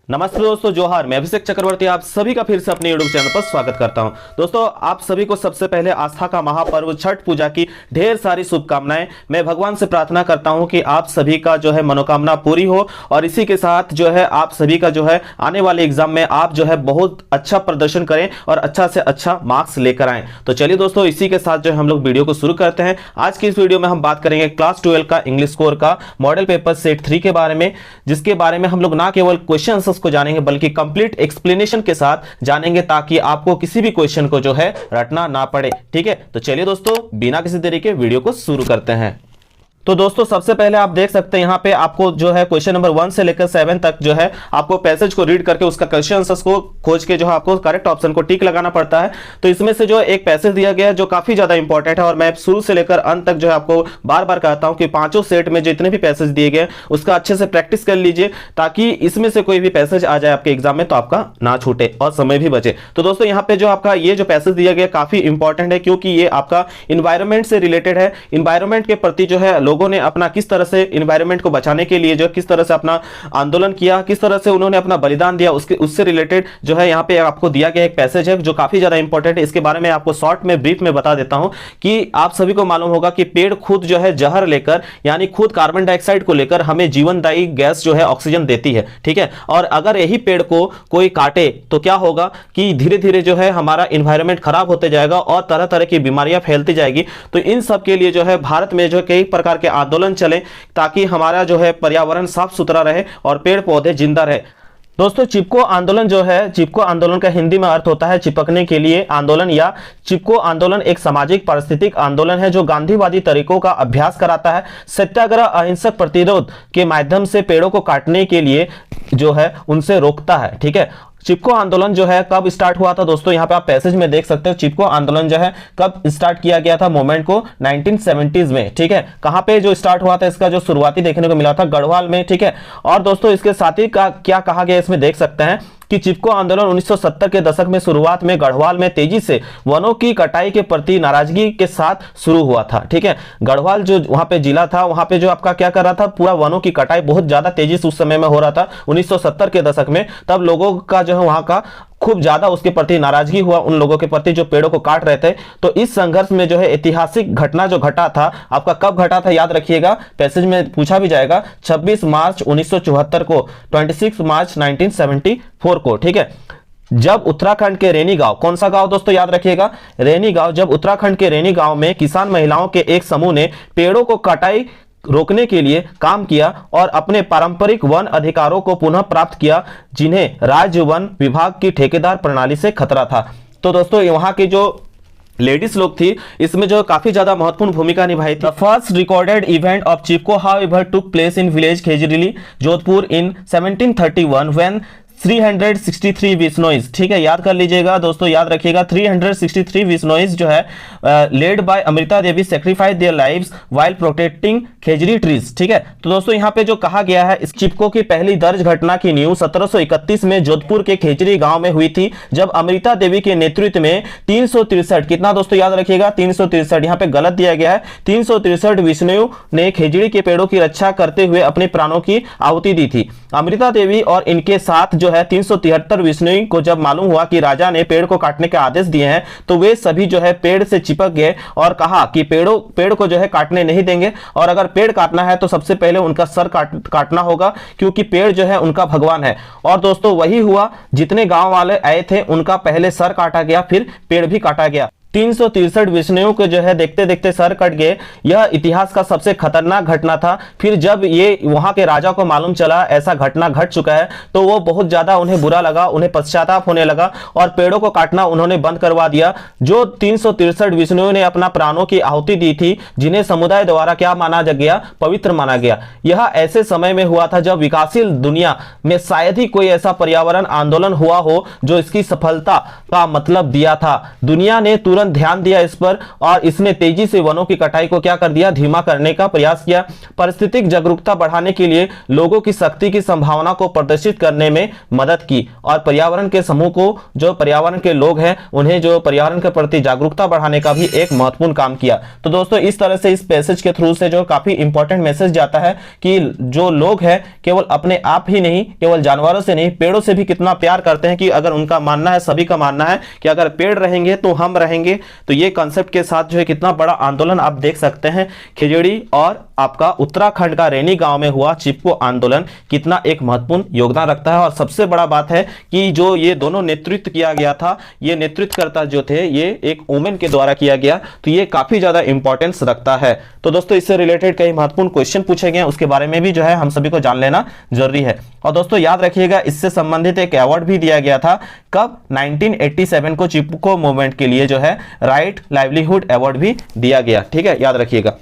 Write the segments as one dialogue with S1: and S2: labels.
S1: नमस्ते दोस्तों, जोहार। मैं अभिषेक चक्रवर्ती आप सभी का फिर से अपने यूट्यूब चैनल पर स्वागत करता हूं। दोस्तों, आप सभी को सबसे पहले आस्था का महापर्व छठ पूजा की ढेर सारी शुभकामनाएं। मैं भगवान से प्रार्थना करता हूं कि आप सभी का जो है मनोकामना पूरी हो और इसी के साथ जो है आप सभी का जो है आने वाले एग्जाम में आप जो है बहुत अच्छा प्रदर्शन करें और अच्छा से अच्छा मार्क्स लेकर आएं। तो चलिए दोस्तों, इसी के साथ जो है हम लोग वीडियो को शुरू करते हैं। आज की इस वीडियो में हम बात करेंगे क्लास 12 का इंग्लिश कोर का मॉडल पेपर सेट 3 के बारे में, जिसके बारे में हम लोग ना केवल क्वेश्चन आंसर्स को जानेंगे बल्कि कंप्लीट एक्सप्लेनेशन के साथ जानेंगे, ताकि आपको किसी भी क्वेश्चन को जो है रटना ना पड़े। ठीक है, तो चलिए दोस्तों, बिना किसी देरी के वीडियो को शुरू करते हैं। तो दोस्तों, सबसे पहले आप देख सकते हैं यहाँ पे आपको जो है क्वेश्चन नंबर 1 से लेकर 7 तक जो है आपको पैसेज को रीड करके उसका क्वेश्चन आंसर्स को खोज के जो है आपको करेक्ट ऑप्शन को टिक लगाना पड़ता है। तो इसमें से जो एक पैसेज दिया गया है जो काफी ज्यादा इंपॉर्टेंट है और मैं शुरू से लेकर अंत तक जो है आपको बार बार कहता हूं कि पांचों सेट में जितने भी पैसेज दिए गए उसका अच्छे से प्रैक्टिस कर लीजिए, ताकि इसमें से कोई भी पैसेज आ जाए आपके एग्जाम में तो आपका ना छूटे और समय भी बचे। तो दोस्तों, यहाँ पे जो आपका ये जो पैसेज दिया गया काफी इंपॉर्टेंट है, क्योंकि ये आपका इन्वायरमेंट से रिलेटेड है। इन्वायरमेंट के प्रति जो है लोगों ने अपना किस तरह से इन्वायरमेंट को बचाने के लिए जो किस तरह से अपना आंदोलन किया, किस तरह से उन्होंने अपना बलिदान दिया, उससे रिलेटेड जो है यहाँ पे आपको दिया गया एक पैसेज है जो काफी ज्यादा इंपॉर्टेंट है। इसके बारे में आपको शॉर्ट में ब्रीफ में बता देता हूं कि आप सभी को मालूम होगा कि पेड़ खुद जो है जहर लेकर, यानी खुद कार्बन डाइऑक्साइड को लेकर हमें जीवनदायी गैस जो है ऑक्सीजन देती है। ठीक है, और अगर यही पेड़ को कोई काटे तो क्या होगा कि धीरे धीरे जो है हमारा इन्वायरमेंट खराब होते जाएगा और तरह तरह की बीमारियां फैलती जाएगी। तो इन सब के लिए जो है भारत में जो कई प्रकार के आंदोलन चले, ताकि हमारा जो है पर्यावरण साफ सुथरा रहे और पेड़ पौधे जिंदा रहे। दोस्तों, चिपको आंदोलन जो है, चिपको आंदोलन का हिंदी में अर्थ होता है चिपकने के लिए आंदोलन, या चिपको आंदोलन एक सामाजिक पारिस्थितिक आंदोलन है जो गांधीवादी तरीकों का अभ्यास कराता है। सत्याग्रह अहिंसक प्रतिरोध के माध्यम से पेड़ों को काटने के लिए जो है उनसे रोकता है। ठीक है, चिपको आंदोलन जो है कब स्टार्ट हुआ था दोस्तों, यहाँ पे आप पैसेज में देख सकते हो चिपको आंदोलन जो है कब स्टार्ट किया गया था मूवमेंट को, 1970s में। ठीक है, कहां पे जो स्टार्ट हुआ था, इसका जो शुरुआती देखने को मिला था गढ़वाल में। ठीक है, और दोस्तों इसके साथ ही का क्या कहा गया इसमें देख सकते हैं कि चिपको आंदोलन 1970 के दशक में शुरुआत में गढ़वाल में तेजी से वनों की कटाई के प्रति नाराजगी के साथ शुरू हुआ था। ठीक है, गढ़वाल जो वहां पे जिला था, वहां पे जो आपका क्या कर रहा था, पूरा वनों की कटाई बहुत ज्यादा तेजी से उस समय में हो रहा था 1970 के दशक में। तब लोगों का जो है वहां का खूब ज्यादा उसके प्रति नाराजगी हुआ, उन लोगों के प्रति जो पेड़ों को काट रहे थे। तो इस संघर्ष में जो है ऐतिहासिक घटना जो घटा था, आपका कब घटा था याद रखिएगा, पैसेज में पूछा भी जाएगा, 26 मार्च 1974 को, 26 मार्च 1974 को। ठीक है, जब उत्तराखंड के रेनी गांव, कौन सा गांव दोस्तों याद रखिएगा, रेनी गांव, जब उत्तराखंड के रेनी गांव में किसान महिलाओं के एक समूह ने पेड़ों को कटाई रोकने के लिए काम किया और अपने पारंपरिक वन अधिकारों को पुनः प्राप्त किया, जिन्हें राज्य वन विभाग की ठेकेदार प्रणाली से खतरा था। तो दोस्तों, वहां के जो लेडीज लोग थी इसमें जो काफी ज्यादा महत्वपूर्ण भूमिका निभाई थी। The first recorded event of Chipko however took place in village Khejarli, Jodhpur in 1731 when 363 Bishnois. ठीक है, याद कर लीजिएगा दोस्तों, याद रखिएगा 363 विश्नोइज जो है led by Amrita Devi sacrifice their lives while protecting Khejri trees. ठीक है, तो दोस्तों यहाँ पे जो कहा गया है, इस चिपको की पहली दर्ज घटना की नींव 1731 में जोधपुर के खेजरी गांव में हुई थी, जब अमृता देवी के नेतृत्व में 363, कितना दोस्तों याद रखिएगा 363, यहाँ पे गलत दिया गया है, 363 विश्नोइयों ने खेजड़ी के पेड़ों की रक्षा करते हुए अपने प्राणों की आहुति दी थी। अमृता देवी और इनके साथ जो है 373 विश्नोई को जब मालूम हुआ कि राजा ने पेड़ को काटने के आदेश दिए हैं, तो वे सभी जो है पेड़ से चिपक गए और कहा कि पेड़ को जो है काटने नहीं देंगे, और अगर पेड़ काटना है तो सबसे पहले उनका सर काटना होगा, क्योंकि पेड़ जो है उनका भगवान है। और दोस्तों वही हुआ, जितने गांव वाले आए थे उनका पहले सर काटा गया, फिर पेड़ भी काटा गया। 363 विष्णुओं के जो है देखते देखते सर कट गए। यह इतिहास का सबसे खतरनाक घटना था। फिर जब ये वहां के राजा को मालूम चला ऐसा घटना घट चुका है, तो वो बहुत ज्यादा उन्हें बुरा लगा, उन्हें पश्चाताप होने लगा और पेड़ों को काटना उन्होंने बंद करवा दिया। जो 363 विष्णुओं ने अपना प्राणों की आहुति दी थी, जिन्हें समुदाय द्वारा क्या माना गया, पवित्र माना गया। यह ऐसे समय में हुआ था जब विकासशील दुनिया में शायद ही कोई ऐसा पर्यावरण आंदोलन हुआ हो जो इसकी सफलता का मतलब दिया था। दुनिया ने तुरंत तुरंत ध्यान दिया इस पर और इसने तेजी से वनों की कटाई को क्या कर दिया, धीमा करने का प्रयास किया। पारिस्थितिक जागरूकता बढ़ाने के लिए लोगों की शक्ति की संभावना को प्रदर्शित करने में मदद की और पर्यावरण के समूह को, जो पर्यावरण के लोग हैं, उन्हें जो पर्यावरण के प्रति जागरूकता बढ़ाने का भी एक महत्वपूर्ण काम किया। तो दोस्तों इस तरह से इस पैसेज के थ्रू से जो काफी इंपॉर्टेंट मैसेज जाता है कि जो लोग हैं केवल अपने आप ही नहीं, केवल जानवरों से नहीं, पेड़ों से भी कितना प्यार करते हैं कि अगर उनका मानना है, सभी का मानना है कि अगर पेड़ रहेंगे तो हम रहेंगे। तो ये कॉन्सेप्ट के साथ जो है कितना बड़ा आंदोलन आप देख सकते हैं। खिजड़ी और आपका उत्तराखंड का रैनी गांव में हुआ चिपको आंदोलन कितना एक महत्वपूर्ण योगदान रखता है। और सबसे बड़ा बात है कि जो ये दोनों नेतृत्व किया गया था, ये नेतृत्वकर्ता जो थे ये एक वुमेन के द्वारा किया गया, तो ये काफी ज्यादा इंपॉर्टेंस रखता है। तो दोस्तों इससे रिलेटेड कई महत्वपूर्ण क्वेश्चन पूछे गए, उसके बारे में भी जो है हम सभी को जान लेना जरूरी है। और दोस्तों याद रखिएगा इससे संबंधित एक अवार्ड भी दिया गया था, कब, 1987 को चिपको मूवमेंट के लिए जो है राइट लाइवलीहुड अवार्ड भी दिया गया। ठीक है, याद रखिएगा।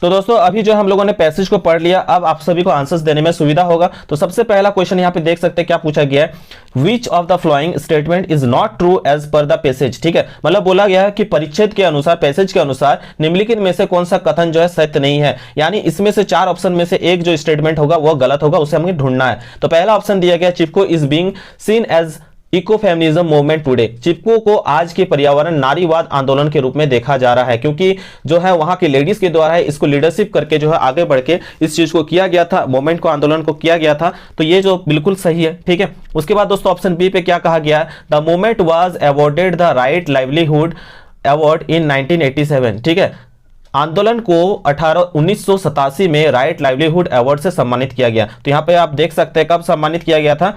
S1: तो दोस्तों अभी जो हम लोगों ने पैसेज को पढ़ लिया, अब आप सभी को आंसर्स देने में सुविधा होगा। तो सबसे पहला क्वेश्चन यहाँ पे देख सकते हैं क्या पूछा गया है, which of the following statement is not true as per the passage. ठीक है, मतलब बोला गया है कि परिच्छेद के अनुसार, पैसेज के अनुसार निम्नलिखित में से कौन सा कथन जो है सत्य नहीं है, यानी इसमें से 4 ऑप्शन में से एक जो स्टेटमेंट होगा वो गलत होगा, उसे हमें ढूंढना है। तो पहला ऑप्शन दिया गया, Chipko is being seen as eco feminism movement today. चिपको को आज के पर्यावरण नारीवाद आंदोलन के रूप में देखा जा रहा है, क्योंकि जो है वहां की लेडीज के द्वारा इसको लीडरशिप करके जो है आगे बढ़ के इस चीज को किया गया था, मूवमेंट को, आंदोलन को किया गया था। तो ये जो बिल्कुल सही है। ठीक है, उसके बाद दोस्तों ऑप्शन बी पे क्या कहा गया है, the movement was awarded the right livelihood award in 1987। ठीक है, आंदोलन को 1987 में राइट लाइवलीहुड अवार्ड से सम्मानित किया गया। तो यहां पे आप देख सकते हैं कब सम्मानित किया गया था,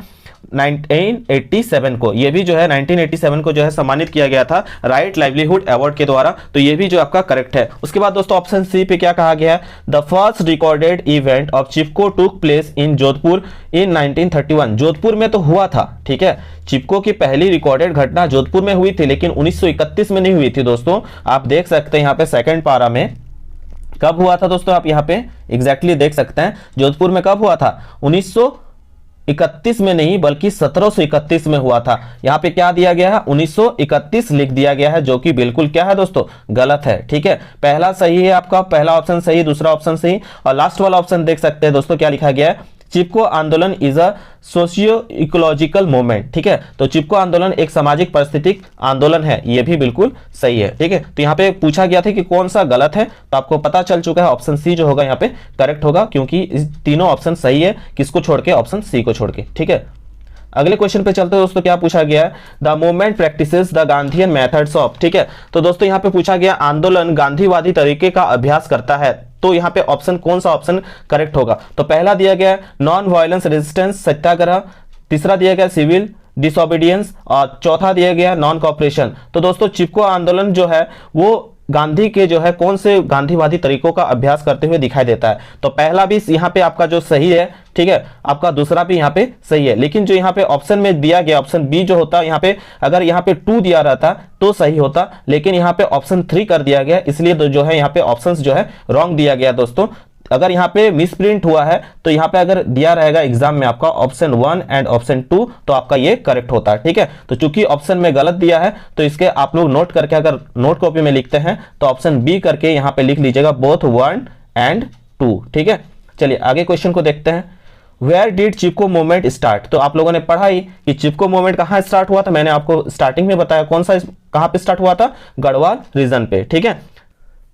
S1: 1987 को। ये भी जो है 1987 को जो है सम्मानित किया गया था राइट लाइवलीहुड अवार्ड के द्वारा। तो ये भी जो आपका करेक्ट है। उसके बाद दोस्तों ऑप्शन सी पे क्या कहा गया है, the first recorded event of Chipko took place in Jodhpur in 1931। Jodhpur में तो हुआ था। ठीक है, चिपको की पहली रिकॉर्डेड घटना जोधपुर में हुई थी, लेकिन 1931 में नहीं हुई थी दोस्तों। आप देख सकते हैं यहाँ पे सेकंड पारा में कब हुआ था दोस्तों, आप यहाँ पे एग्जैक्टली देख सकते हैं जोधपुर में कब हुआ था, 1931 में नहीं बल्कि 1731 में हुआ था। यहाँ पे क्या दिया गया है, 1931 लिख दिया गया है, जो कि बिल्कुल क्या है दोस्तों, गलत है। ठीक है, पहला सही है आपका, पहला ऑप्शन सही, दूसरा ऑप्शन सही, और लास्ट वाला ऑप्शन देख सकते हैं दोस्तों क्या लिखा गया है, चिपको आंदोलन is a socio ecological movement. ठीक है, तो चिपको आंदोलन एक सामाजिक परिस्थितिक आंदोलन है, ये भी बिल्कुल सही है। ठीक है, तो यहाँ पे पूछा गया था कि कौन सा गलत है, तो आपको पता चल चुका है ऑप्शन सी जो होगा यहाँ पे करेक्ट होगा, क्योंकि इस तीनों ऑप्शन सही है, किसको छोड़ के, ऑप्शन सी को छोड़ के। ठीक है, अगले क्वेश्चन पे चलते हैं दोस्तों, क्या पूछा गया है, the movement practices the Gandhian methods of. ठीक है, तो दोस्तों यहाँ पे पूछा गया आंदोलन गांधीवादी तरीके का अभ्यास करता है, तो यहाँ पे ऑप्शन कौन सा ऑप्शन करेक्ट होगा, तो पहला दिया गया नॉन वायलेंस रेजिस्टेंस सत्याग्रह, तीसरा दिया गया सिविल डिसोबीडियंस, और चौथा दिया गया नॉन कॉपरेशन। तो दोस्तों चिपको आंदोलन जो है वो गांधी के जो है कौन से गांधीवादी तरीकों का अभ्यास करते हुए दिखाई देता है, तो पहला भी यहाँ पे आपका जो सही है। ठीक है, आपका दूसरा भी यहाँ पे सही है, लेकिन जो यहाँ पे ऑप्शन में दिया गया ऑप्शन बी जो होता है, यहाँ पे अगर यहाँ पे 2 दिया रहता तो सही होता, लेकिन यहाँ पे ऑप्शन 3 कर दिया गया, इसलिए तो जो है यहाँ पे ऑप्शंस जो है रॉन्ग दिया गया दोस्तों। अगर यहाँ पे मिसप्रिंट हुआ है तो यहाँ पे अगर दिया रहेगा एग्जाम में आपका ऑप्शन 1 एंड ऑप्शन 2, तो आपका ये करेक्ट होता है। ठीक है, तो चूंकि ऑप्शन में गलत दिया है तो इसके आप लोग नोट करके अगर नोट कॉपी में लिखते हैं तो ऑप्शन बी करके यहाँ पे लिख लीजिएगा बोथ 1 एंड 2। ठीक है, चलिए आगे क्वेश्चन को देखते हैं। Where did Chipko movement start, तो आप लोगों ने पढ़ा ही कि चिपको मूवमेंट कहाँ स्टार्ट हुआ था, मैंने आपको स्टार्टिंग में बताया कौन सा कहाँ पे स्टार्ट हुआ था, गढ़वाल रीजन पे। ठीक है,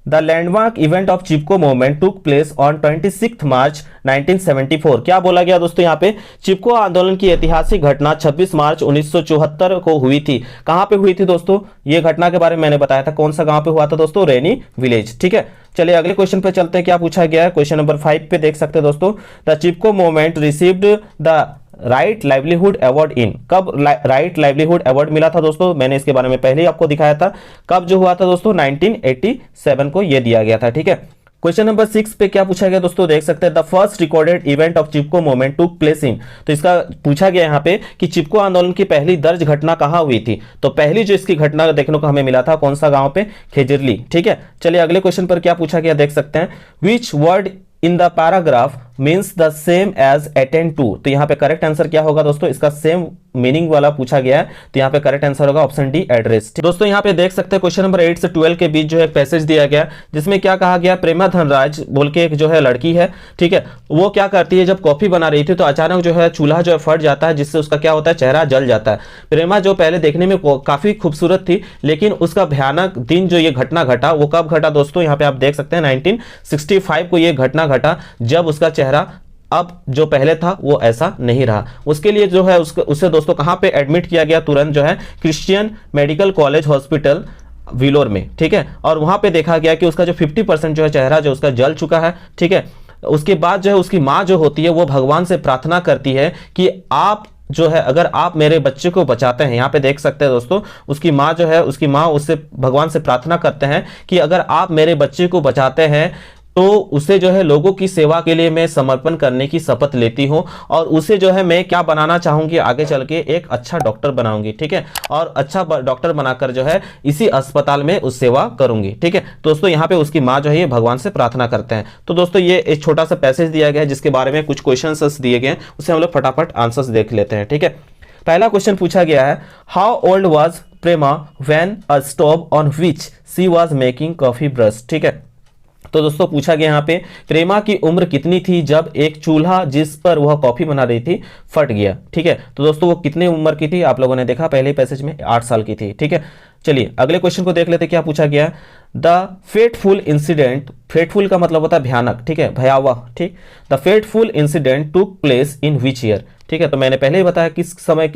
S1: the landmark event of Chipko movement took place on 26 मार्च 1974। क्या बोला गया दोस्तों, यहाँ पे चिपको आंदोलन की ऐतिहासिक घटना 26 मार्च 1974 को हुई थी। कहाँ पे हुई थी दोस्तों, ये घटना के बारे में मैंने बताया था, कौन सा गांव पे हुआ था दोस्तों, रैनी विलेज। ठीक है, चलिए अगले क्वेश्चन पे चलते हैं, क्या पूछा गया है, क्वेश्चन नंबर 5 पे देख सकते हैं दोस्तों, the Chipko movement received the right livelihood award in, कब राइट लाइवलीहुड अवार्ड मिला था दोस्तों, मैंने इसके बारे में पहले ही आपको दिखाया था, कब जो हुआ था दोस्तों, 1987 को ये दिया गया था। ठीक है, क्वेश्चन नंबर 6 पे क्या पूछा गया दोस्तों, देख सकते हैं, the first recorded event of Chipko movement took place इन, तो इसका पूछा गया यहाँ पे कि चिपको आंदोलन की पहली दर्ज घटना कहाँ हुई थी, तो पहली जो इसकी घटना देखने को हमें मिला था कौन सा गांव पे, खेजरली। ठीक है, चलिए अगले क्वेश्चन पर क्या पूछा गया देख सकते हैं, which word in the paragraph means the same as attend to. तो यहाँ पे करेक्ट आंसर क्या होगा दोस्तों, इसका सेम मीनिंग वाला पूछा गया है, तो यहाँ पे करेक्ट आंसर होगा ऑप्शन डी एड्रेस। दोस्तों यहाँ पे देख सकते हैं क्वेश्चन नंबर 8 से 12 के बीच जो है पैसेज दिया गया, जिसमें क्या कहा गया, प्रेमा धनराज बोल के एक जो है लड़की है, ठीक है, वो क्या करती है, जब कॉफी बना रही थी तो अचानक जो है चूल्हा जो है फट जाता है, जिससे उसका क्या होता है, चेहरा जल जाता है। प्रेमा जो पहले देखने में काफी खूबसूरत थी, लेकिन उसका भयानक दिन जो ये घटना घटा, वो कब घटा दोस्तों, यहाँ पे आप देख सकते हैं 1965 को ये घटना घटा, जब उसका चेहरा अब जो पहले था वो ऐसा नहीं रहा। उसके लिए जो है उसे दोस्तों कहां पे एडमिट किया गया, तुरंत जो है क्रिश्चियन मेडिकल कॉलेज हॉस्पिटल विलोर में, ठीक है, और वहां पे देखा गया कि उसका जो 50% जो है चेहरा जो उसका जल चुका है, ठीक है। उसके बाद जो है उसकी माँ जो होती है वो भगवान से प्रार्थना करती है कि आप जो है, अगर आप मेरे बच्चे को बचाते हैं, यहाँ पे देख सकते हैं दोस्तों, उसकी माँ जो है, उसकी माँ उससे भगवान से प्रार्थना करते हैं कि अगर आप मेरे बच्चे को बचाते हैं तो उसे जो है लोगों की सेवा के लिए मैं समर्पण करने की शपथ लेती हूं, और उसे जो है मैं क्या बनाना चाहूंगी, आगे चल के एक अच्छा डॉक्टर बनाऊंगी, ठीक है, और अच्छा डॉक्टर बनाकर जो है इसी अस्पताल में उस सेवा करूंगी, ठीक है। दोस्तों यहाँ पे उसकी माँ जो है ये भगवान से प्रार्थना करते हैं। तो दोस्तों ये एक छोटा सा पैसेज दिया गया है, जिसके बारे में कुछ क्वेश्चन दिए गए हैं, उसे हम लोग फटाफट आंसर्स देख लेते हैं, ठीक है। पहला क्वेश्चन पूछा गया है, how old was Prema when a stove on which she was making coffee burst, ठीक है। तो दोस्तों पूछा गया यहाँ पे प्रेमा की उम्र कितनी थी जब एक चूल्हा जिस पर वह कॉफी बना रही थी फट गया, ठीक है। तो दोस्तों वो कितनी उम्र की थी, आप लोगों ने देखा पहले पैसेज में 8 साल की थी, ठीक है। चलिए अगले क्वेश्चन को देख लेते, क्या पूछा गया, द फेटफुल इंसिडेंट, फेटफुल का मतलब होता है भयानक, ठीक है, भयावह, ठीक। The fateful incident took place in which year, ठीक है। तो मैंने पहले ही बताया किस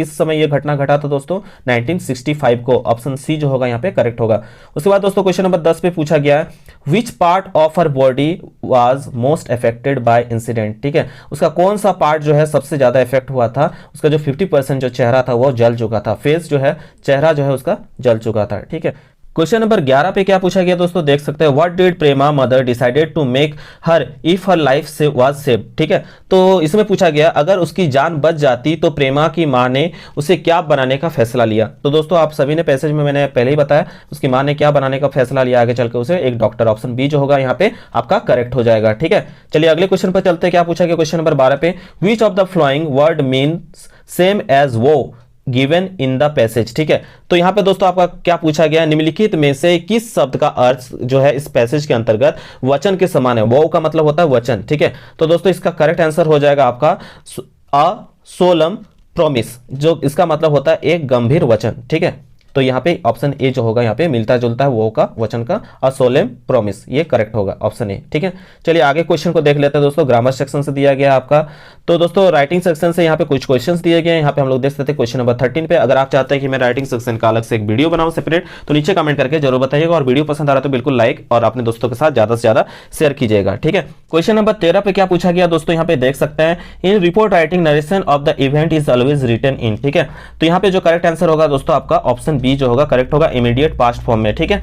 S1: समय ये घटना घटा था दोस्तों, 1965 को, ऑप्शन सी जो होगा यहाँ पे करेक्ट होगा। उसके बाद दोस्तों क्वेश्चन नंबर 10 पे पूछा गया है, which part of her body was most affected by incident, ठीक है। उसका कौन सा पार्ट जो है सबसे ज्यादा इफेक्ट हुआ था, उसका जो 50% जो चेहरा था वो जल चुका था, फेस जो है, चेहरा जो है उसका जल चुका था, ठीक है। क्वेश्चन नंबर 11 पे क्या पूछा गया दोस्तों, देख सकते हैं, what did Prema mother decided to make her if her life से वाज सेव, ठीक है। तो इसमें पूछा गया अगर उसकी जान बच जाती तो प्रेमा की मां ने उसे क्या बनाने का फैसला लिया। तो दोस्तों आप सभी ने पैसेज में मैंने पहले ही बताया, उसकी मां ने क्या बनाने का फैसला लिया, आगे चलकर उसे एक डॉक्टर, ऑप्शन बी जो होगा यहाँ पे आपका करेक्ट हो जाएगा, ठीक है। चलिए अगले क्वेश्चन पर चलते हैं, क्या पूछा गया क्वेश्चन नंबर 12 पे, which of the following word means same as वो गिवन इन द पैसेज, ठीक है। तो यहां पे दोस्तों आपका क्या पूछा गया, निम्नलिखित में से किस शब्द का अर्थ जो है इस पैसेज के अंतर्गत वचन के समान है, वो का मतलब होता है वचन, ठीक है। तो दोस्तों इसका करेक्ट आंसर हो जाएगा आपका अ सोलम प्रोमिस, जो इसका मतलब होता है एक गंभीर वचन, ठीक है। तो यहाँ पे ऑप्शन ए जो होगा यहाँ पे मिलता जुलता है वो का वचन का, अ सोलेम प्रोमिस, ये करेक्ट होगा ऑप्शन ए, ठीक है। चलिए आगे क्वेश्चन को देख लेते हैं दोस्तों, ग्रामर सेक्शन से दिया गया आपका। तो दोस्तों राइटिंग सेक्शन से यहाँ पे कुछ क्वेश्चंस दिए गए हैं, यहाँ पे हम लोग देख सकते हैं क्वेश्चन नंबर 13 पे। अगर आप चाहते हैं कि मैं राइटिंग सेक्शन का अलग से एक वीडियो बनाऊं सेपरेट, तो नीचे कमेंट करके जरूर बताइएगा, और वीडियो पसंद आ रहा है तो बिल्कुल लाइक और अपने दोस्तों के साथ ज्यादा से ज्यादा शेयर कीजिएगा, ठीक है। क्वेश्चन नंबर 13 पे क्या पूछा गया दोस्तों, यहाँ पे देख सकते हैं, in report writing narration of the event is always written in, ठीक है। तो यहाँ पे जो करेक्ट आंसर होगा दोस्तों आपका ऑप्शन बी जो होगा करेक्ट होगा, इमीडिएट पास्ट फॉर्म में, ठीक है।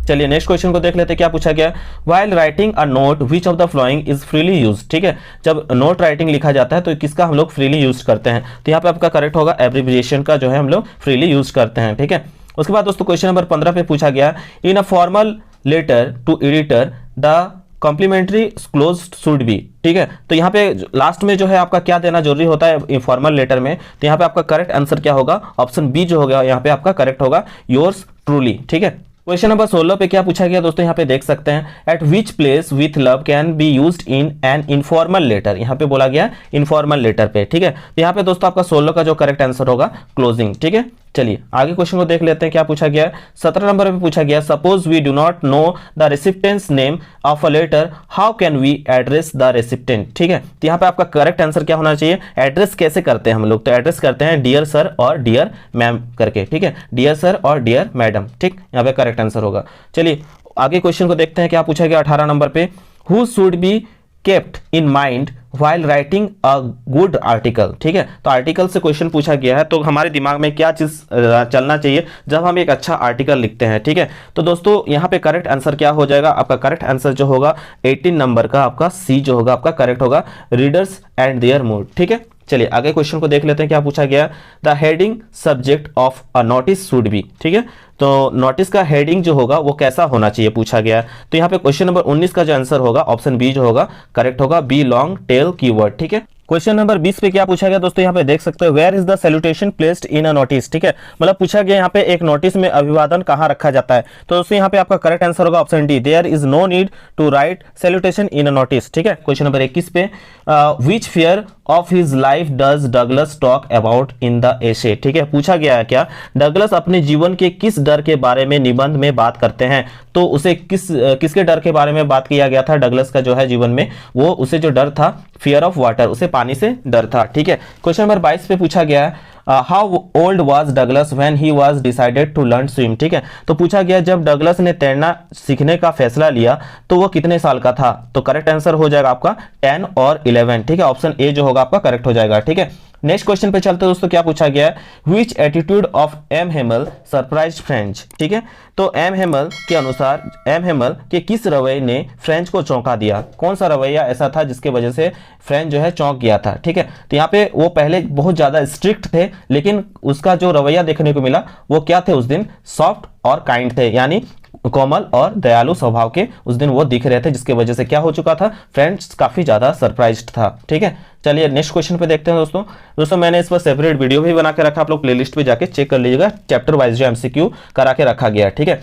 S1: चलिए नेक्स्ट क्वेश्चन को देख लेते हैं, क्या पूछा गया, while writing a note which of the following is freely used, ठीक है। जब नोट राइटिंग लिखा जाता है तो किसका हम लोग फ्रीली यूज करते हैं, तो यहाँ पे आपका करेक्ट होगा एब्रिविएशन का जो है हम लोग फ्रीली यूज करते हैं, ठीक है। उसके बाद दोस्तों क्वेश्चन नंबर 15 पे पूछा गया, in a formal letter to editor the complimentary close should be, ठीक है। तो यहाँ पे लास्ट में जो है आपका क्या देना जरूरी होता है इनफॉर्मल लेटर में, तो यहाँ पे आपका करेक्ट आंसर क्या होगा, ऑप्शन बी जो होगा यहाँ पे आपका करेक्ट होगा, योर्स ट्रूली, ठीक है। क्वेश्चन नंबर 16 पे क्या पूछा गया दोस्तों, यहाँ पे देख सकते हैं, at which place with love can be used in an informal letter, यहाँ पे बोला गया इनफॉर्मल लेटर पे, ठीक है। तो यहाँ पे दोस्तों आपका 16 का जो करेक्ट आंसर होगा क्लोजिंग, ठीक है। चलिए आगे क्वेश्चन को देख लेते हैं, क्या पूछा गया, 17 नंबर पे पूछा गया, suppose we do not know the recipient's name of a letter, how can we address the recipient, ठीक है। तो यहाँ पे आपका करेक्ट आंसर क्या होना चाहिए, एड्रेस कैसे करते हैं हम लोग, तो एड्रेस करते हैं डियर सर और डियर मैम करके, ठीक है, डियर सर और डियर मैडम, ठीक, यहाँ पे करेक्ट आंसर होगा। चलिए आगे क्वेश्चन को देखते हैं, क्या पूछा गया 18 नंबर पे, who should be kept in mind while writing a good article, ठीक है। तो आर्टिकल से क्वेश्चन पूछा गया है, तो हमारे दिमाग में क्या चीज चलना चाहिए जब हम एक अच्छा आर्टिकल लिखते हैं, ठीक है। तो दोस्तों यहाँ पे करेक्ट आंसर क्या हो जाएगा, आपका करेक्ट आंसर जो होगा 18 नंबर का आपका सी जो होगा आपका करेक्ट होगा, रीडर्स एंड देयर मूड, ठीक है। चलिए आगे क्वेश्चन को देख लेते हैं, क्या पूछा गया, the heading subject of a notice should be, ठीक है। तो नोटिस का हेडिंग जो होगा वो कैसा होना चाहिए पूछा गया है। तो यहाँ पे क्वेश्चन नंबर 19 का जो आंसर होगा ऑप्शन बी जो होगा करेक्ट होगा, बी लॉन्ग टेल कीवर्ड। ठीक है, क्वेश्चन नंबर 20 पे क्या पूछा गया दोस्तों, यहाँ पे देख सकते हो where is the salutation placed in a notice. ठीक है, मतलब पूछा गया यहाँ पे एक नोटिस में अभिवादन कहाँ रखा जाता है। तो दोस्तों यहाँ पे आपका करेक्ट आंसर होगा option D, there is no need to write salutation in a notice. ठीक है, क्वेश्चन नंबर 21 पे which fear of his life does Douglas talk about in the essay. ठीक है, पूछा गया है क्या डगलस अपने जीवन के किस डर के बारे में निबंध में बात करते हैं। तो उसे किसके डर के बारे में बात किया गया था डगलस का जो है जीवन में, वो उसे जो डर था फियर ऑफ वाटर, उसे पानी से डर था। ठीक है, क्वेश्चन नंबर 22 पे पूछा गया है how old was Douglas when he was decided to learn swim. ठीक है, तो पूछा गया जब डगलस ने तैरना सीखने का फैसला लिया तो वो कितने साल का था। तो करेक्ट आंसर हो जाएगा आपका 10 और 11। ठीक है, ऑप्शन ए जो होगा आपका करेक्ट हो जाएगा। ठीक है, नेक्स्ट क्वेश्चन पे चलते हैं दोस्तों, क्या पूछा गया है which attitude of M Hamel surprise French. ठीक है, तो एम हेमल के अनुसार एम हेमल के किस रवैये ने फ्रेंच को चौंका दिया, कौन सा रवैया ऐसा था जिसके वजह से फ्रेंच जो है चौंक गया था। ठीक है, तो यहाँ पे वो पहले बहुत ज्यादा स्ट्रिक्ट थे, लेकिन उसका जो रवैया देखने को मिला वो क्या थे उस दिन, सॉफ्ट और काइंड थे, यानी कोमल और दयालु स्वभाव के उस दिन वो दिख रहे थे, जिसके वजह से क्या हो चुका था फ्रेंड्स काफी ज्यादा सरप्राइज्ड था। ठीक है, चलिए नेक्स्ट क्वेश्चन पे देखते हैं दोस्तों मैंने इस पर सेपरेट वीडियो भी बना के रखा, आप लोग प्लेलिस्ट पे जाके चेक कर लीजिएगा, चैप्टर वाइज जो एमसीक्यू करा के रखा गया है। ठीक है,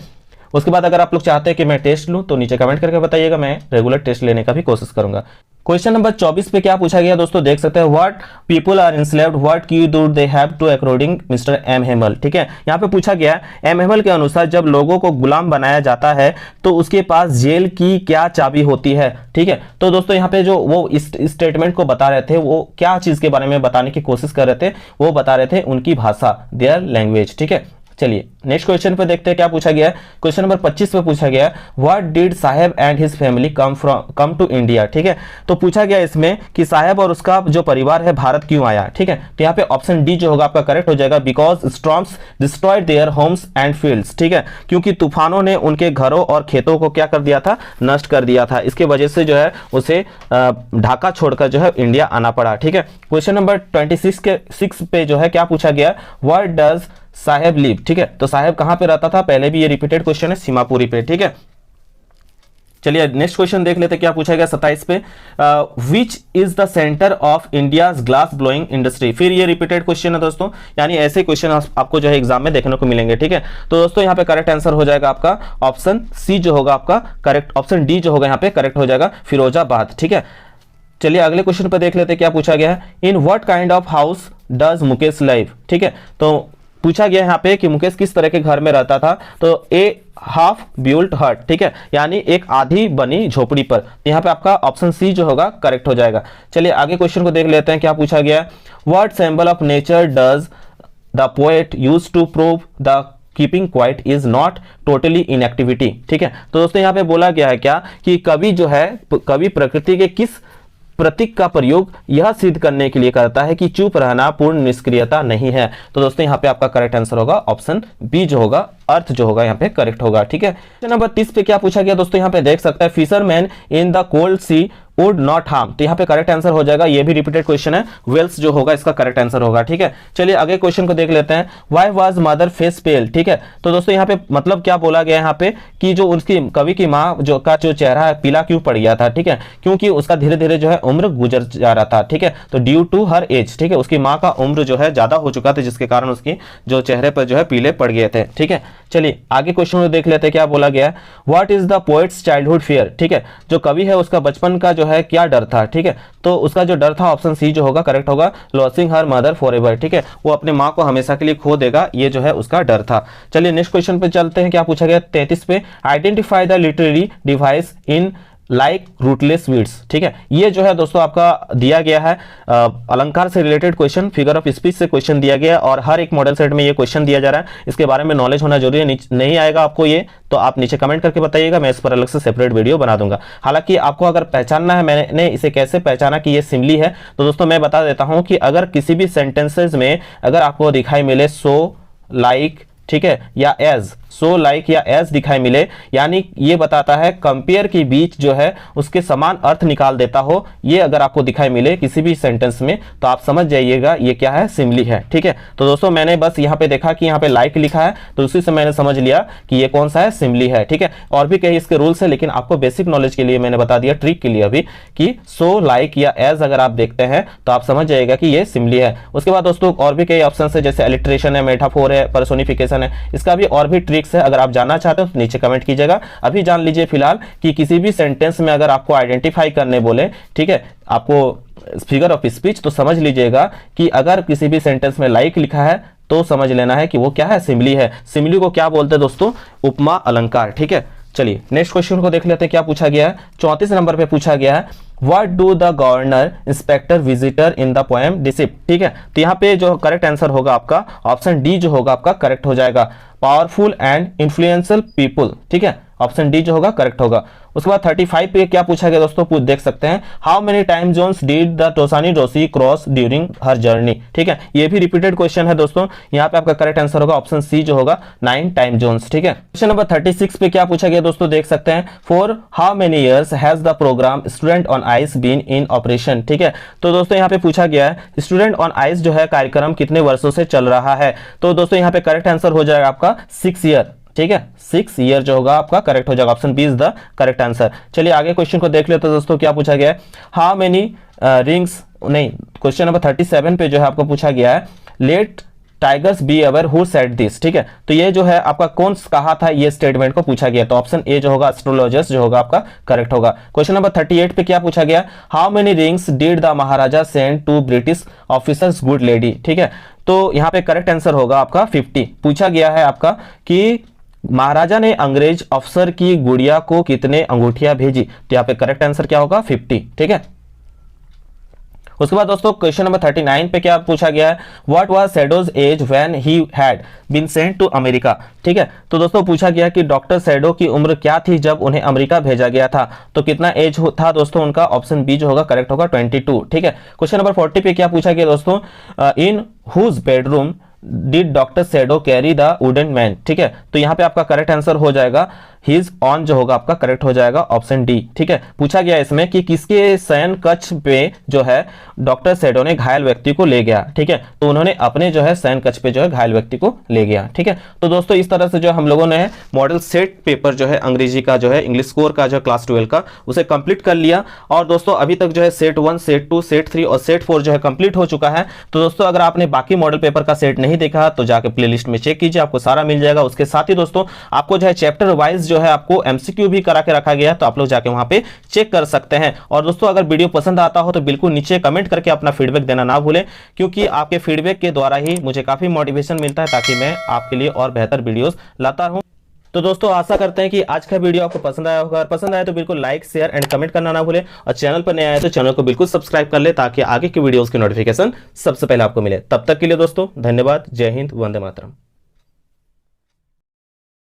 S1: उसके बाद अगर आप लोग चाहते हैं कि मैं टेस्ट लूं तो नीचे कमेंट करके बताइएगा, मैं रेगुलर टेस्ट लेने का भी कोशिश करूंगा। क्वेश्चन नंबर 24 पे क्या पूछा गया दोस्तों, देख सकते हैं what people are enslaved what key do they have to according Mister M Hamel. ठीक है, यहाँ पे पूछा गया एम हेमल के अनुसार जब लोगों को गुलाम बनाया जाता है तो उसके पास जेल की क्या चाबी होती है। ठीक है, तो दोस्तों यहाँ पे जो वो इस स्टेटमेंट को बता रहे थे वो क्या चीज के बारे में बताने की कोशिश कर रहे थे, वो बता रहे थे उनकी भाषा, देयर लैंग्वेज। ठीक है, चलिए नेक्स्ट क्वेश्चन पे देखते हैं क्या पूछा गया है। क्वेश्चन नंबर 25 पे पूछा गया what did Saheb and his family come to India. ठीक है, तो पूछा गया इसमें कि साहेब और उसका जो परिवार है भारत क्यों आया। ठीक है, तो यहाँ पे ऑप्शन डी जो होगा आपका करेक्ट हो जाएगा, because storms destroyed their homes and fields. ठीक है, क्योंकि तूफानों ने उनके घरों और खेतों को क्या कर दिया था, नष्ट कर दिया था, इसके वजह से जो है उसे ढाका छोड़कर जो है इंडिया आना पड़ा। ठीक है, क्वेश्चन नंबर 26 पे जो है क्या पूछा गया व्हाट डज साहेब लिव। ठीक है, तो साहेब कहां पे रहता था, पहले भी ये रिपीटेड क्वेश्चन है, सीमापुरी पे। ठीक है, चलिए नेक्स्ट क्वेश्चन देख लेते हैं क्या पूछा गया 27 पे which is the centre of India's glass blowing industry. फिर ये रिपीटेड क्वेश्चन है दोस्तों, यानी ऐसे क्वेश्चन आपको जो है एग्जाम में देखने को मिलेंगे। ठीक है, तो दोस्तों यहाँ पे करेक्ट आंसर हो जाएगा आपका ऑप्शन सी जो होगा आपका करेक्ट, ऑप्शन डी जो होगा यहाँ पे करेक्ट हो जाएगा, फिरोजाबाद। ठीक है, चलिए अगले क्वेश्चन पे देख लेते हैं क्या पूछा गया है in what kind of house does Mukesh live. ठीक है, तो पूछा गया यहाँ पे कि मुकेश किस तरह के घर में रहता था, तो ए हाफ बिल्ट हट। ठीक है, यानी एक आधी बनी झोपड़ी पर, यहाँ पे आपका ऑप्शन सी जो होगा करेक्ट हो जाएगा। चलिए आगे क्वेश्चन को देख लेते हैं क्या पूछा गया what symbol of nature does the poet use to prove the keeping quiet is not totally inactivity. ठीक है, तो दोस्तों यहाँ पे बोला गया है क्या कि कवि जो है कवि प्रकृति के किस प्रतीक का प्रयोग यह सिद्ध करने के लिए करता है कि चुप रहना पूर्ण निष्क्रियता नहीं है। तो दोस्तों यहाँ पे आपका करेक्ट आंसर होगा ऑप्शन बी जो होगा, अर्थ जो होगा यहाँ पे करेक्ट होगा। ठीक है, नंबर 30 पे क्या पूछा गया दोस्तों, यहाँ पे देख सकते हैं fisherman in the cold sea would not harm. तो यहाँ पे करेक्ट आंसर हो जाएगा, ये भी रिपीटेड क्वेश्चन है, वेल्स जो होगा इसका करेक्ट आंसर होगा। ठीक है, चलिए आगे क्वेश्चन को देख लेते हैं व्हाई वाज मदर फेस पेल। ठीक है, तो दोस्तों यहाँ पे मतलब क्या बोला गया यहाँ पे कि जो उसकी कवि की माँ जो चेहरा है पीला क्यों पड़ गया था। ठीक है, क्योंकि उसका धीरे धीरे जो है उम्र गुजर जा रहा था। ठीक है, तो ड्यू टू हर एज। ठीक है, उसकी माँ का उम्र जो है ज्यादा हो चुका था, जिसके कारण उसकी जो चेहरे पर जो है पीले पड़ गए थे। ठीक है, चलिए आगे क्वेश्चन को देख लेते हैं क्या बोला गया what is the poets childhood fear. ठीक है, जो कवि है उसका बचपन का जो है क्या डर था। ठीक है, तो उसका जो डर था ऑप्शन सी जो होगा करेक्ट होगा, लॉसिंग हर मदर फॉरएवर। ठीक है, वो अपने माँ को हमेशा के लिए खो देगा, ये जो है उसका डर था। चलिए नेक्स्ट क्वेश्चन पे चलते हैं क्या पूछा गया 33 पे identify the literary device in like rootless weeds. ठीक है, ये जो है दोस्तों आपका दिया गया है अलंकार से related question, figure of speech से क्वेश्चन दिया गया है और हर एक मॉडल सेट में ये क्वेश्चन दिया जा रहा है, इसके बारे में नॉलेज होना जरूरी है। नहीं आएगा आपको ये तो आप नीचे कमेंट करके बताइएगा, मैं इस पर अलग से सेपरेट वीडियो बना दूंगा। हालांकि आपको अगर पहचानना है मैंने इसे कैसे पहचाना कि ये सिमली है, तो दोस्तों मैं बता देता हूं कि अगर किसी भी सेंटेंसेज में अगर आपको दिखाई मिले सो, लाइक, ठीक है, या एज, सो लाइक या एज दिखाई मिले, यानी ये बताता है कंपेयर के बीच जो है उसके समान अर्थ निकाल देता हो, ये अगर आपको दिखाई मिले किसी भी सेंटेंस में तो आप समझ जाइएगा ये क्या है, सिमिली है। ठीक है, तो दोस्तों मैंने बस यहाँ पे देखा कि यहाँ पे लाइक लिखा है तो उसी से मैंने समझ लिया कि ये कौन सा है, सिमिली है। ठीक है, और भी कई इसके रूल्स है, लेकिन आपको बेसिक नॉलेज के लिए मैंने बता दिया, ट्रिक के लिए अभी, कि सो लाइक या एज अगर आप देखते हैं तो आप समझ जाएगा कि ये सिमिली है। उसके बाद दोस्तों और भी कई ऑप्शन है, जैसे एलिट्रेशन है, मेटाफोर है, पर्सोनिफिकेशन है, इसका भी और भी ट्रिक्स है। अगर आप जानना चाहते हो तो नीचे कमेंट कीजिएगा। अभी जान लीजिए फिलहाल कि किसी भी सेंटेंस में अगर आपको आइडेंटिफाई करने बोले, ठीक है, आपको फिगर ऑफ स्पीच, तो समझ लीजिएगा कि अगर किसी भी सेंटेंस में लाइक लिखा है तो समझ लेना है कि वो क्या है, सिमिली है। सिमिली को क्या बोलते हैं दोस्तों, उपमा अलंकार। ठीक है, चलिए नेक्स्ट क्वेश्चन को देख लेते हैं क्या पूछा गया है। 34 नंबर पे पूछा गया है, what do the governor inspector visitor in the poem deceit. ठीक है, तो यहाँ पे जो करेक्ट आंसर होगा आपका ऑप्शन डी जो होगा आपका करेक्ट हो जाएगा, पावरफुल एंड इन्फ्लुएंशियल पीपुल। ठीक है, ऑप्शन डी जो होगा करेक्ट होगा। उसके बाद 35 पे क्या पूछा गया दोस्तों, पूछ देख सकते हैं, how many time zones did the टोसानी रोसी क्रॉस ड्यूरिंग हर जर्नी। ठीक है, ये भी रिपीटेड क्वेश्चन है दोस्तों, यहाँ पे आपका करेक्ट आंसर होगा ऑप्शन सी जो होगा 9 टाइम जोन्स। ठीक है, क्वेश्चन नंबर 36 पे क्या पूछा गया दोस्तों, देख सकते हैं, for how many years has the programme student on ice been in operation. ठीक है, तो दोस्तों यहाँ पे पूछा गया है स्टूडेंट ऑन आइस जो है कार्यक्रम कितने वर्षों से चल रहा है, तो दोस्तों यहाँ पे करेक्ट आंसर हो जाएगा आपका 6 ईयर। ठीक है, 6 ईयर जो होगा आपका करेक्ट हो जाएगा, option B is the correct answer. चलिए आगे क्वेश्चन को देख लेते हैं दोस्तों, क्या पूछा गया है, हाउ मेनी रिंग्स, नहीं, क्वेश्चन नंबर 37 पे जो है आपको पूछा गया है, let tigers be aware who said this. ठीक है, तो ये जो है आपका कौन कहा था ये स्टेटमेंट को पूछा गया, तो ऑप्शन ए जो होगा एस्ट्रोलॉजर्स जो होगा आपका करेक्ट होगा। क्वेश्चन नंबर 38 पे क्या पूछा गया, how many rings did the Maharaja send to British officers good lady. ठीक है, तो यहाँ पे करेक्ट आंसर होगा आपका 50। पूछा गया है आपका कि महाराजा ने अंग्रेज अफसर की गुड़िया को कितने अंगूठियां भेजी, तो यहाँ पे करेक्ट आंसर क्या होगा 50। ठीक है, उसके बाद दोस्तों क्वेश्चन नंबर 39 पे क्या पूछा गया है, what was Sadao's age when he had been sent to America. ठीक है, तो दोस्तों पूछा गया कि डॉक्टर सैडो की उम्र क्या थी जब उन्हें अमेरिका भेजा गया था, तो कितना एज था दोस्तों उनका, ऑप्शन बी जो होगा करेक्ट होगा 22। ठीक है, क्वेश्चन नंबर 40 पे क्या पूछा गया दोस्तों, in whose bedroom did doctor Sadao carry the wooden man. ठीक है, तो यहाँ पे आपका करेक्ट आंसर हो जाएगा हिज ऑन जो होगा आपका करेक्ट हो जाएगा ऑप्शन डी। ठीक है, पूछा गया इसमें कि किसके शयन कक्ष पे जो है डॉक्टर सैडो ने घायल व्यक्ति को ले गया। ठीक है, तो उन्होंने अपने जो है शयन कक्ष पे जो है घायल व्यक्ति को ले गया। ठीक है, तो दोस्तों इस तरह से जो हम लोगों ने मॉडल सेट पेपर जो है अंग्रेजी का जो है इंग्लिश कोर का जो क्लास 12 का उसे कंप्लीट कर लिया। और दोस्तों अभी तक जो है सेट 1, सेट 2, सेट 3 और सेट 4 जो है कंप्लीट हो चुका है। तो दोस्तों अगर आपने बाकी मॉडल पेपर का सेट नहीं देखा तो जाके प्लेलिस्ट में चेक कीजिए, आपको सारा मिल जाएगा। उसके साथ ही दोस्तों आपको जो है चैप्टर वाइज जो है आपको एमसीक्यू भी करा के रखा गया है, तो आप लोग जाके वहां पे चेक कर सकते हैं। और दोस्तों अगर वीडियो पसंद आता हो तो बिल्कुल नीचे कमेंट करके अपना फीडबैक देना ना भूलें, क्योंकि आपके फीडबैक के द्वारा ही मुझे काफी मोटिवेशन मिलता है ताकि मैं आपके लिए और बेहतर वीडियोस लाता रहूं। तो दोस्तों आशा करते हैं कि आज का वीडियो आपको पसंद आया होगा, और पसंद आया तो बिल्कुल लाइक, शेयर एंड कमेंट करना ना भूलें, और चैनल पर नए आए तो चैनल को बिल्कुल सब्सक्राइब कर ले ताकि आगे की वीडियोस की नोटिफिकेशन सबसे पहले आपको मिले। तब तक के लिए दोस्तों धन्यवाद, जय हिंद, वंदे मातरम।